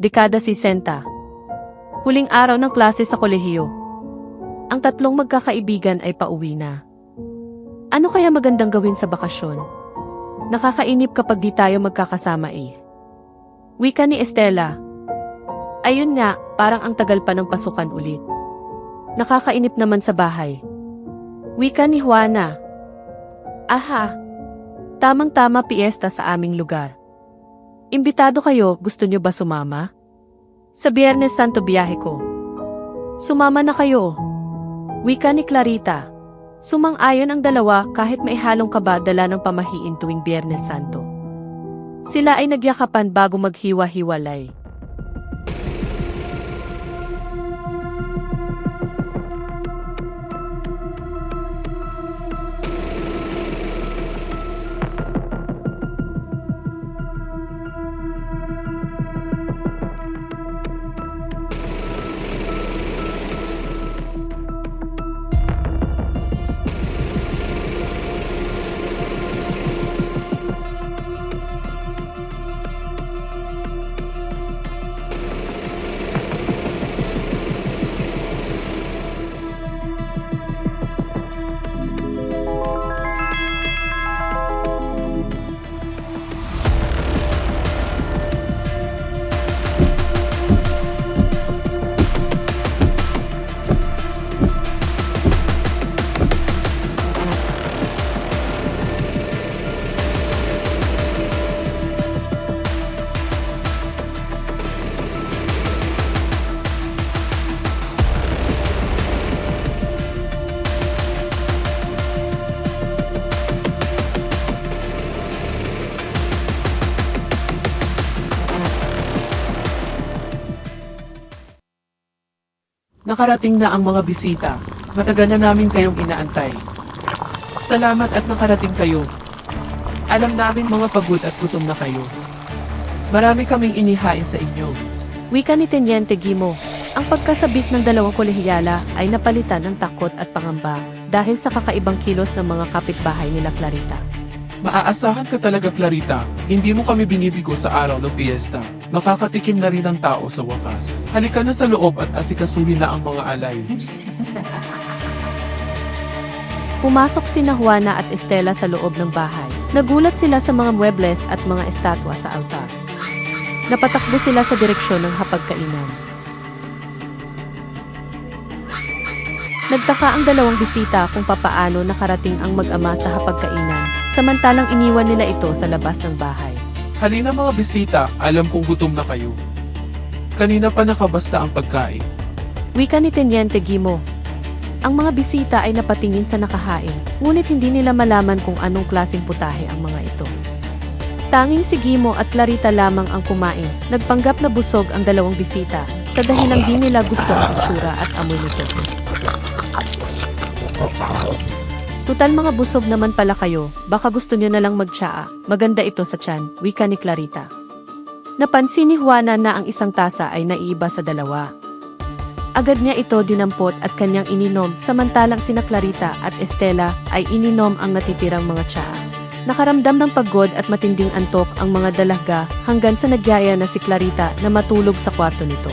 dekada 60. Huling araw ng klase sa kolehiyo. Ang tatlong magkakaibigan ay pauwi na. Ano kaya magandang gawin sa bakasyon? Nakakainip kapag di tayo magkakasama eh. Wika ni Estela. Ayun nga, parang ang tagal pa ng pasukan ulit. Nakakainip naman sa bahay. Wika ni Juana. Aha! Tamang-tama piyesta sa aming lugar. Imbitado kayo, gusto nyo ba sumama? Sa Biyernes Santo biyahe ko. Sumama na kayo. Wika ni Clarita. Sumang-ayon ang dalawa kahit may halong kaba dala ng pamahiin tuwing Biyernes Santo. Sila ay nagyakapan bago maghiwa-hiwalay. Nakarating na ang mga bisita. Matagal na namin kayong inaantay. Salamat at nakarating kayo. Alam namin mga pagod at gutom na kayo. Marami kaming inihain sa inyo. Wika ni Teniente Gimo. Ang pagkasabik ng dalawang kolehiyala ay napalitan ng takot at pangamba dahil sa kakaibang kilos ng mga kapitbahay nila Clarita. Maaasahan ka talaga, Clarita. Hindi mo kami binibigo sa araw ng piyesta. Makakatikim na rin ang tao sa wakas. Halika na sa loob at asikasuhin na ang mga alay. Pumasok sina Juana at Estela sa loob ng bahay. Nagulat sila sa mga muebles at mga estatwa sa altar. Napatakbo sila sa direksyon ng hapagkainan. Nagtaka ang dalawang bisita kung papaano nakarating ang mag-ama sa hapagkainan, samantalang iniwan nila ito sa labas ng bahay. Halina mga bisita, alam kong gutom na kayo. Kanina pa nakabasta ang pagkain. Wika ni Teniente Gimo. Ang mga bisita ay napatingin sa nakahain, ngunit hindi nila malaman kung anong klaseng putahe ang mga ito. Tanging si Gimo at Clarita lamang ang kumain. Nagpanggap na busog ang dalawang bisita sa dahilang di nila gusto ang itsura at amoy nito. Tutal mga busog naman pala kayo, baka gusto nyo na lang magtsaa. Maganda ito sa tiyan, wika ni Clarita. Napansin ni Juana na ang isang tasa ay naiiba sa dalawa. Agad niya ito dinampot at kanyang ininom samantalang sina Clarita at Estela ay ininom ang natitirang mga tsaa. Nakaramdam ng pagod at matinding antok ang mga dalaga hanggang sa nagyaya na si Clarita na matulog sa kwarto nito.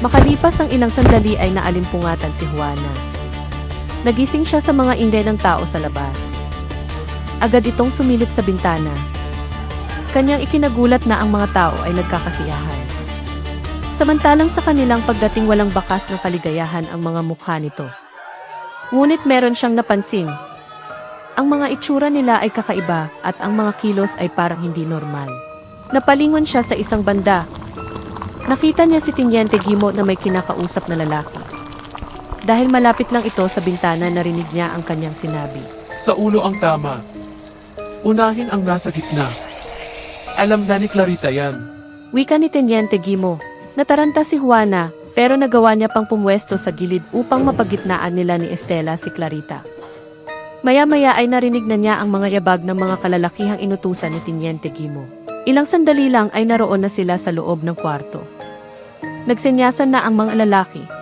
Makalipas ang ilang sandali ay naalimpungatan si Juana. Nagising siya sa mga ingay ng tao sa labas. Agad itong sumilip sa bintana. Kanyang ikinagulat na ang mga tao ay nagkakasiyahan. Samantalang sa kanilang pagdating walang bakas ng kaligayahan ang mga mukha nito. Ngunit meron siyang napansin. Ang mga itsura nila ay kakaiba at ang mga kilos ay parang hindi normal. Napalingon siya sa isang banda. Nakita niya si Teniente Gimo na may kinakausap na lalaki. Dahil malapit lang ito sa bintana, narinig niya ang kanyang sinabi. Sa ulo ang tama. Unahin ang nasa gitna. Alam na ni Clarita yan. Wika ni Teniente Gimo. Nataranta si Juana, pero nagawa niya pang pumwesto sa gilid upang mapagitnaan nila ni Estela si Clarita. Maya-maya ay narinig na niya ang mga yabag ng mga kalalakihang inutusan ni Teniente Gimo. Ilang sandali lang ay naroon na sila sa loob ng kwarto. Nagsenyasan na ang mga lalaki.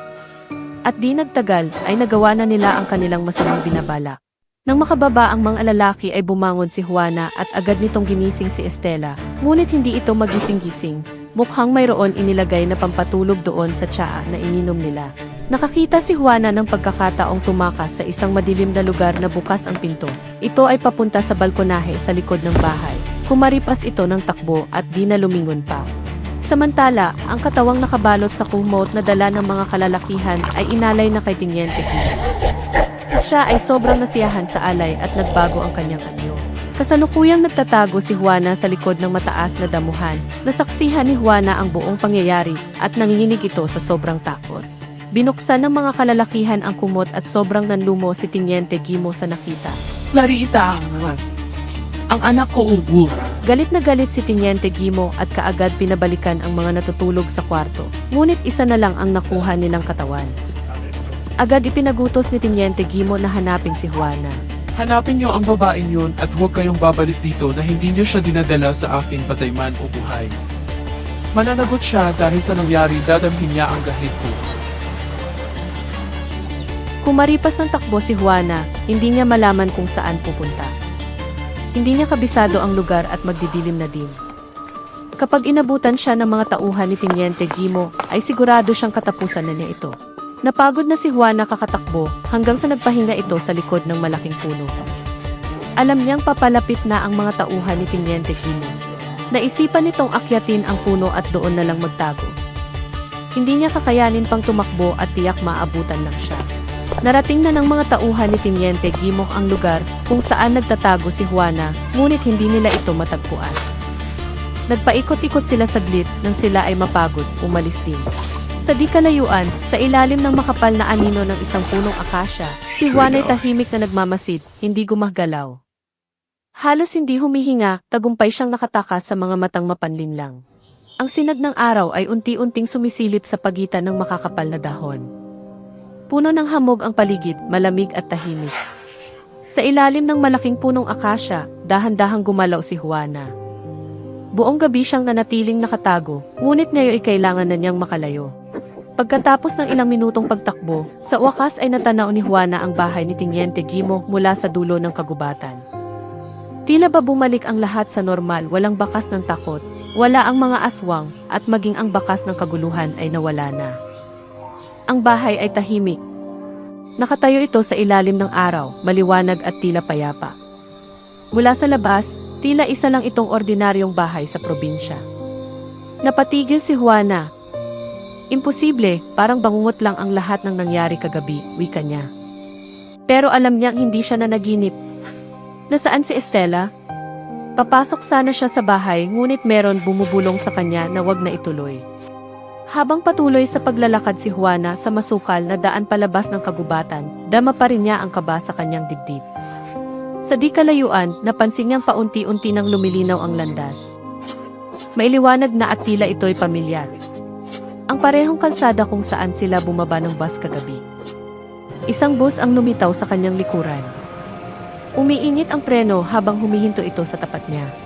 At di nagtagal ay nagawa na nila ang kanilang masamang binabalak. Nang makababa ang mga lalaki ay bumangon si Juana at agad nitong ginising si Estela, ngunit hindi ito magising-gising. Mukhang mayroon inilagay na pampatulog doon sa tsaa na ininom nila. Nakakita si Juana ng pagkakataong tumakas sa isang madilim na lugar na bukas ang pinto. Ito ay papunta sa balkonahe sa likod ng bahay. Kumaripas ito ng takbo at di na lumingon pa. Samantala, ang katawang nakabalot sa kumot na dala ng mga kalalakihan ay inalay na kay Tiniente Gimo. Siya ay sobrang nasiyahan sa alay at nagbago ang kanyang anyo. Kasalukuyang nagtatago si Juana sa likod ng mataas na damuhan. Nasaksihan ni Juana ang buong pangyayari at nanginginig ito sa sobrang takot. Binuksan ng mga kalalakihan ang kumot at sobrang nanlumo si Tiniente Gimo sa nakita. Clarita naman. Ang anak ko ubo. Galit na galit si Tiniente Gimo at kaagad pinabalikan ang mga natutulog sa kwarto. Ngunit isa na lang ang nakuha nilang katawan. Agad ipinagutos ni Tiniente Gimo na hanapin si Juana. Hanapin niyo ang babaeng yun at huwag kayong babalik dito na hindi niyo siya dinadala sa akin patay man o buhay. Mananagot siya dahil sa nangyari dadamhin niya ang galit ko. Kumaripas ng takbo si Juana, hindi niya malaman kung saan pupunta. Hindi niya kabisado ang lugar at magdidilim na din. Kapag inabutan siya ng mga tauhan ni Tiniente Gimo, ay sigurado siyang katapusan na niya ito. Napagod na si Juana kakatakbo hanggang sa nagpahinga ito sa likod ng malaking puno. Alam niyang papalapit na ang mga tauhan ni Tiniente Gimo. Naisipan nitong akyatin ang puno at doon na lang magtago. Hindi niya kakayanin pang tumakbo at tiyak maabutan lang siya. Narating na ng mga tauhan ni Tiniente Gimo ang lugar kung saan nagtatago si Juana, ngunit hindi nila ito matagpuan. Nagpaikot-ikot sila saglit nang sila ay mapagod, umalis din. Sa di kalayuan, sa ilalim ng makapal na anino ng isang punong akasya, si Juana ay tahimik na nagmamasid, hindi gumagalaw. Halos hindi humihinga, tagumpay siyang nakatakas sa mga matang mapanlinlang. Ang sinag ng araw ay unti-unting sumisilip sa pagitan ng makakapal na dahon. Puno ng hamog ang paligid, malamig at tahimik. Sa ilalim ng malaking punong akasya, dahan-dahang gumalaw si Juana. Buong gabi siyang nanatiling nakatago, ngunit ngayon ay kailangan na niyang makalayo. Pagkatapos ng ilang minutong pagtakbo, sa wakas ay natanaw ni Juana ang bahay ni Tiniente Gimo mula sa dulo ng kagubatan. Tila ba bumalik ang lahat sa normal, walang bakas ng takot, wala ang mga aswang, at maging ang bakas ng kaguluhan ay nawala na. Ang bahay ay tahimik. Nakatayo ito sa ilalim ng araw, maliwanag at tila payapa. Mula sa labas, tila isa lang itong ordinaryong bahay sa probinsya. Napatigil si Juana. Imposible, parang bangungot lang ang lahat ng nangyari kagabi, wika niya. Pero alam niyang hindi siya nanaginip. Nasaan si Estela? Papasok sana siya sa bahay ngunit meron bumubulong sa kanya na wag na ituloy. Habang patuloy sa paglalakad si Juana sa masukal na daan palabas ng kagubatan, dama pa rin niya ang kaba sa kanyang dibdib. Sa di kalayuan, napansin niyang paunti-unti nang lumilinaw ang landas. Mailiwanag na at tila ito'y pamilyar. Ang parehong kalsada kung saan sila bumaba ng bus kagabi. Isang bus ang lumitaw sa kanyang likuran. Umiinit ang preno habang humihinto ito sa tapat niya.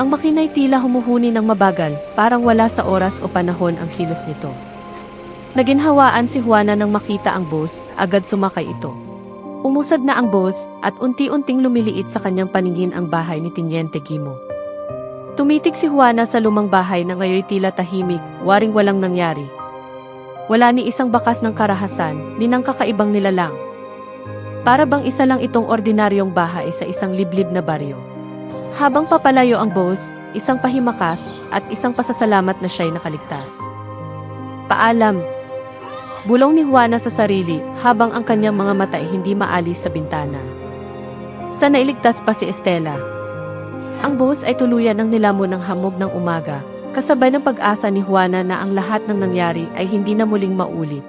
Ang makina'y tila humuhuni ng mabagal, parang wala sa oras o panahon ang kilos nito. Naginhawaan si Juana nang makita ang bus, agad sumakay ito. Umusad na ang bus at unti-unting lumiliit sa kanyang paningin ang bahay ni Tiniente Gimo. Tumitig si Juana sa lumang bahay na ngayon tila tahimik, waring walang nangyari. Wala ni isang bakas ng karahasan, ni ng kakaibang nilalang. Para bang isa lang itong ordinaryong bahay sa isang liblib na baryo. Habang papalayo ang bus, isang pahimakas at isang pasasalamat na siya'y nakaligtas. Paalam. Bulong ni Juana sa sarili habang ang kanyang mga mata ay hindi maalis sa bintana. Sana iligtas pa si Estela. Ang bus ay tuluyan ng nilamon ng hamog ng umaga, kasabay ng pag-asa ni Juana na ang lahat ng nangyari ay hindi na muling maulit.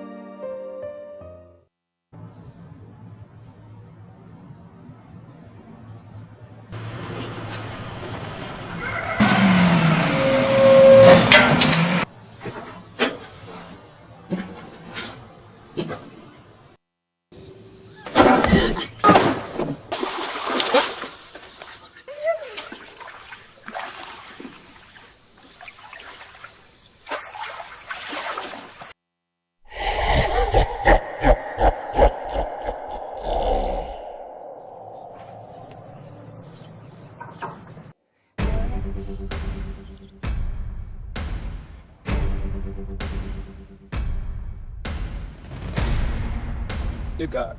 Teka,